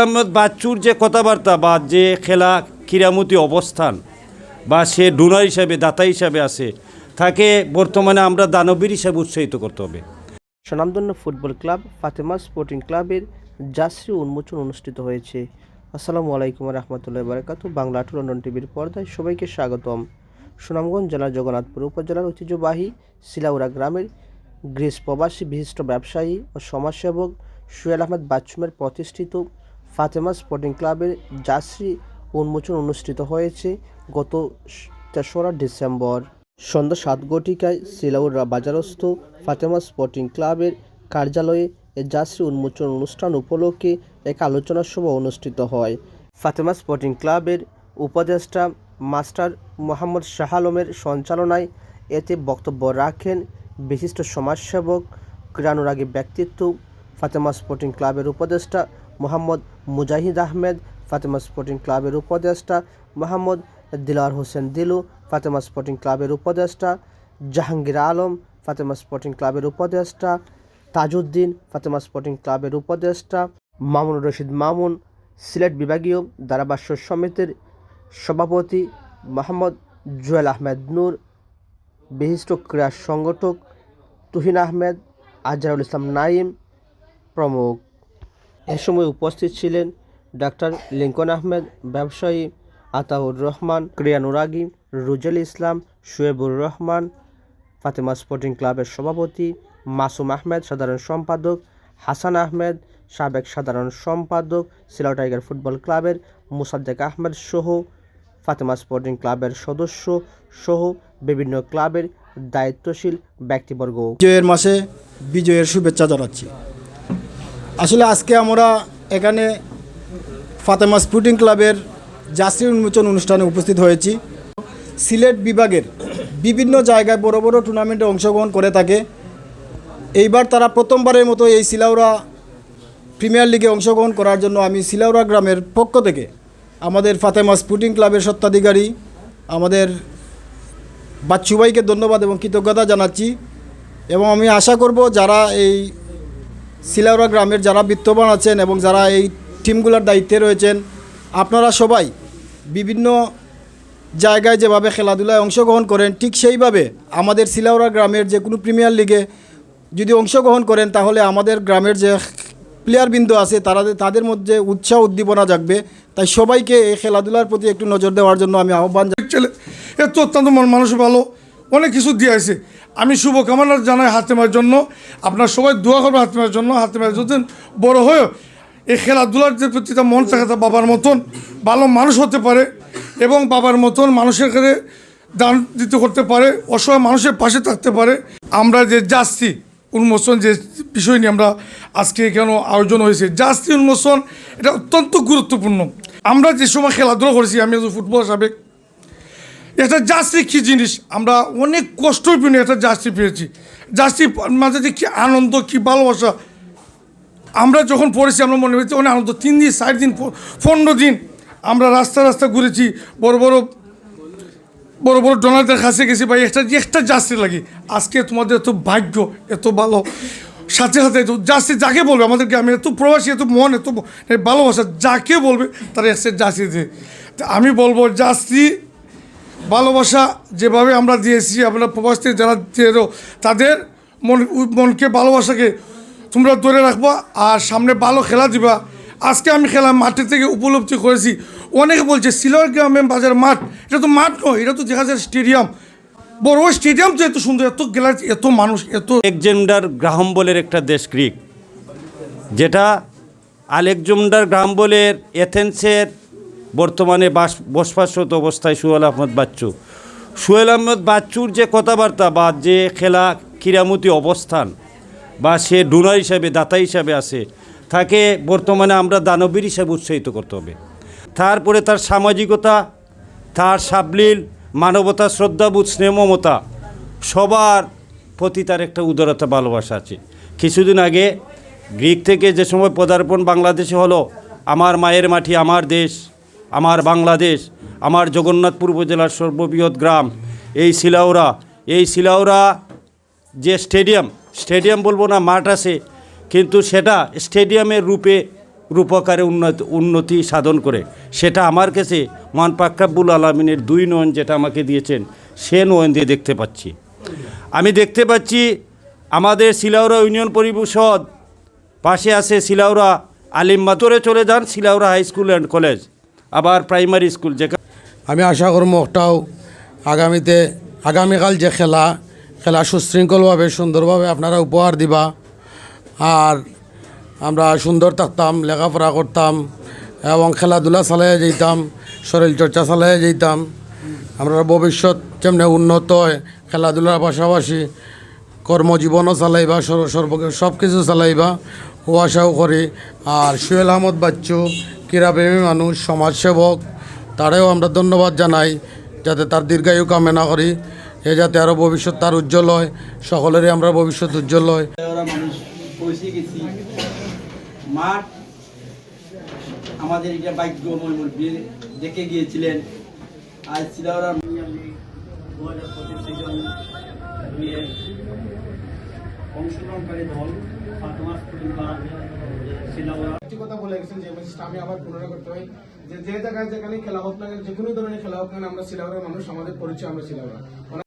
আহমেদ বাচ্চুর যে কথাবার্তা বা যে খেলা ক্রীড়ামতি অবস্থান বা সে ডোনার হিসাবে দাতা হিসাবে আছে, তাকে বর্তমানে আমরা দানবীর হিসাবে উৎসাহিত করতে হবে। স্বনামধন্য ফুটবল ক্লাব ফাতেমা স্পোর্টিং ক্লাবের জার্সি উন্মোচন অনুষ্ঠিত হয়েছে। আসসালামু আলাইকুম রহমতুল্লাহ বারাকাতু। বাংলা টু লন্ডন টিভির পর্দায় সবাইকে স্বাগতম। সুনামগঞ্জ জেলার জগন্নাথপুর উপজেলার ঐতিহ্যবাহী সিলাউড়া গ্রামের গ্রিস প্রবাসী বিশিষ্ট ব্যবসায়ী ও সমাজসেবক সোহেল আহমেদ বাচ্চুমের প্রতিষ্ঠিত ফাতেমা স্পোর্টিং ক্লাবের জার্সি উন্মোচন অনুষ্ঠিত হয়েছে গত ৩রা ডিসেম্বর সন্ধ্যা ৭ ঘটিকায় সিলাউড়া বাজারস্থ ফাতেমা স্পোর্টিং ক্লাবের কার্যালয়ে এ জার্সি উন্মোচন অনুষ্ঠান উপলক্ষে এক আলোচনা সভা অনুষ্ঠিত হয়। ফাতেমা স্পোর্টিং ক্লাবের উপদেষ্টা মাস্টার মোহাম্মদ শাহ আলমের সঞ্চালনায় এতে বক্তব্য রাখেন বিশিষ্ট সমাজসেবক ক্রীড়ানুরাগী ব্যক্তিত্ব ফাতেমা স্পোর্টিং ক্লাবের উপদেষ্টা মোহাম্মদ মুজাহিদ আহমেদ, ফাতেমা স্পোর্টিং ক্লাবের উপদেষ্টা মোহাম্মদ দিলাওয়ার হোসেন দিলু, ফাতেমা স্পোর্টিং ক্লাবের উপদেষ্টা জাহাঙ্গীর আলম, ফাতেমা স্পোর্টিং ক্লাবের উপদেষ্টা তাজউদ্দিন, ফাতেমা স্পোর্টিং ক্লাবের উপদেষ্টা মামুনুর রশিদ মামুন, সিলেট বিভাগীয় ধারাভাষ্য সমিতির সভাপতি মোহাম্মদ জুয়েল আহমেদ নূর, বিশিষ্ট ক্রীড়া সংগঠক তুহিন আহমেদ, আজহারুল ইসলাম নাইম প্রমুখ। এ সময় উপস্থিত ছিলেন ডাক্তার লিঙ্কন আহমেদ, ব্যবসায়ী আতাউর রহমান, ক্রীড়ানুরাগী রুজেল ইসলাম, শুয়েবুর রহমান, ফাতেমা স্পোর্টিং ক্লাবের সভাপতি মাসুম আহমেদ, সাধারণ সম্পাদক হাসান আহমেদ, সাবেক সাধারণ সম্পাদক সিলাউ টাইগার ফুটবল ক্লাবের মুসাদ্দেক আহমেদ সহ ফাতেমা স্পোর্টিং ক্লাবের সদস্য সহ বিভিন্ন ক্লাবের দায়িত্বশীল ব্যক্তিবর্গ। বিজয়ের মাসে বিজয়ের শুভেচ্ছা জানাচ্ছি। আসলে আজকে আমরা এখানে ফাতেমা স্পোর্টিং ক্লাবের জার্সি উন্মোচন অনুষ্ঠানে উপস্থিত হয়েছি। সিলেট বিভাগের বিভিন্ন জায়গায় বড় বড় টুর্নামেন্টে অংশগ্রহণ করে থাকে। এইবার তারা প্রথমবারের মতো এই সিলাউড়া প্রিমিয়ার লিগে অংশগ্রহণ করার জন্য আমি সিলাউড়া গ্রামের পক্ষ থেকে আমাদের ফাতেমা স্পোর্টিং ক্লাবের স্বত্বাধিকারী আমাদের বাচ্চু ভাইকে ধন্যবাদ এবং কৃতজ্ঞতা জানাচ্ছি। এবং আমি আশা করব যারা এই সিলাউড়া গ্রামের যারা বিত্তবান আছেন এবং যারা এই টিমগুলোর দায়িত্বে রয়েছেন, আপনারা সবাই বিভিন্ন জায়গায় যেভাবে খেলাধুলায় অংশগ্রহণ করেন, ঠিক সেইভাবে আমাদের সিলাউড়া গ্রামের যে কোনো প্রিমিয়ার লিগে যদি অংশগ্রহণ করেন, তাহলে আমাদের গ্রামের যে প্লেয়ারবৃন্দ আছে তাদের মধ্যে উৎসাহ উদ্দীপনা জাগবে। তাই সবাইকে এই খেলাধুলার প্রতি একটু নজর দেওয়ার জন্য আমি আহ্বান ছেলে এত অত্যন্ত মানুষ ভালো, অনেক কিছু দিয়ে আছে। আমি শুভকামনা জানাই হাতেমার জন্য। আপনার সবাই দোয়া করবে হাতেমার জন্য। হাতেমার যদি বড় হয়েও এই খেলাধুলার যে প্রতি মন থাকে, তা বাবার মতন ভালো মানুষ হতে পারে এবং বাবার মতন মানুষের কাছে দান দিতে করতে পারে, অসহায় মানুষের পাশে থাকতে পারে। আমরা যে জার্সি উন্মোচন যে বিষয় নিয়ে আমরা আজকে এখানে আয়োজন হয়েছে, জার্সি উন্মোচন এটা অত্যন্ত গুরুত্বপূর্ণ। আমরা যে সময় খেলাধুলা করেছি, আমি ফুটবল সাবেক, একটা জার্সি কী জিনিস আমরা অনেক কষ্টর পেয়ে একটা জার্সি পেয়েছি। জার্সি মাঝে যে কী আনন্দ, কী ভালোবাসা আমরা যখন পড়েছি, আমরা মনে হয়েছে অনেক আনন্দ। 3 দিন 4 দিন 15 দিন আমরা রাস্তা ঘুরেছি, বড় বড় ডোনারদের কাছে গেছি, ভাই একটা জার্সি লাগে। আজকে তোমাদের এত ভাগ্য, এত ভালো, সাথে এত জার্সি যাকে বলবে, আমাদের গ্রামে এত প্রবাসী, এত মন, এত ভালোবাসা, যাকে বলবে তারা এসে জার্সি দিয়ে। আমি বলবো জার্সি ভালোবাসা যেভাবে আমরা দিয়েছি, আমরা প্রবাসী যারা দিয়েও তাদের মনকে ভালোবাসাকে তোমরা ধরে রাখবা আর সামনে ভালো খেলা দিবা। আজকে আমি খেলা মাঠে থেকে উপলব্ধি করেছি। অনেকে বলছে সিলাউড়া গ্রামে বাজার মাঠ, এটা তো মাঠ নয়, এটা তো দেখা যায় স্টেডিয়াম। বড় স্টেডিয়াম তো এত সুন্দর, এত গ্যালারি, এত মানুষ, এত আলেকজান্ডার গ্রাহাম বেলের একটা দেশ গ্রিক, যেটা আলেকজান্ডার গ্রাহাম বেলের এথেন্সের বর্তমানে বসবাসরত অবস্থায় সোহেল আহমেদ বাচ্চুর যে কথাবার্তা বা যে খেলা ক্রীড়ামতি অবস্থান বা সে ডোনার হিসাবে দাতা হিসাবে আছে, তাকে বর্তমানে আমরা দানবীর হিসাবে উৎসাহিত করতে হবে। তারপরে তার সামাজিকতা, তার সাবলীল মানবতা, শ্রদ্ধাবোধ, স্নেহ, মমতা, সবার প্রতি তার একটা উদারতা, ভালোবাসা আছে। কিছুদিন আগে গ্রিক থেকে যে সময় পদার্পণ বাংলাদেশে হলো, আমার মায়ের মাটি, আমার দেশ, আমার বাংলাদেশ, আমার জগন্নাথপুর উপজেলার সর্ববৃহৎ গ্রাম এই সিলাউড়া যে স্টেডিয়াম বলবো না, মাঠ আছে, কিন্তু সেটা স্টেডিয়ামের রূপে রূপকারে উন্নতি সাধন করে, সেটা আমার কাছে মহান পাক রব্বুল আলামিনের 2 নয়ন যেটা আমাকে দিয়েছেন সে নয়ন দিয়ে দেখতে পাচ্ছি। আমি দেখতে পাচ্ছি আমাদের শিলাউড়া ইউনিয়ন পরিষদ পাশে আছে শিলাউড়া আলিম মাতরে চলে যান শিলাউড়া হাই স্কুল অ্যান্ড কলেজ, আবার প্রাইমারি স্কুল যেখানে আমি আশা করবো ওটাও আগামীকাল যে খেলা সুশৃঙ্খলভাবে সুন্দরভাবে আপনারা উপহার দিবা, আর আমরা সুন্দর থাকতাম, লেখাপড়া করতাম এবং খেলাধুলা চালিয়ে যেতাম, শরীরচর্চা চালিয়ে যেতাম। আমরা ভবিষ্যৎ যেমনি উন্নত হয়, খেলাধুলার পাশাপাশি কর্মজীবনও চালাইবা, সব কিছু চালাইবা ও আশাও করি। আর সুহেল আহমদ বাচ্চু ক্রীড়াপ্রেমী মানুষ, সমাজসেবক, তারেও আমরা ধন্যবাদ জানাই, যাতে তার দীর্ঘায়ু কামনা করি, এ যাতে আরও ভবিষ্যৎ তার উজ্জ্বল হয়, সকলেরই আমরা ভবিষ্যৎ উজ্জ্বল হয়। ওরা মানুষ পৌঁছে গেছি মাঠ আমাদের এটা ভাগ্যময় মুরব্বী দেখে গিয়েছিলেন। আজ শিলাউড়া প্রিমিয়ার লিগ 2025 সিজন 2 অংশগ্রহণকারী দল ফাতেমা স্পোর্টিং ক্লাব শিলাউড়া। একটি কথা বলে গেছেন যে জিনিসটা আমি আবার পুনরায় করতে হয়, যে জায়গায় যেখানে খেলা হোক না কেন, যে কোনো ধরনের খেলা হোক না কেন, আমরা শিলাউড়ার মানুষ, আমাদের পরিচয় আমরা শিলাউড়া।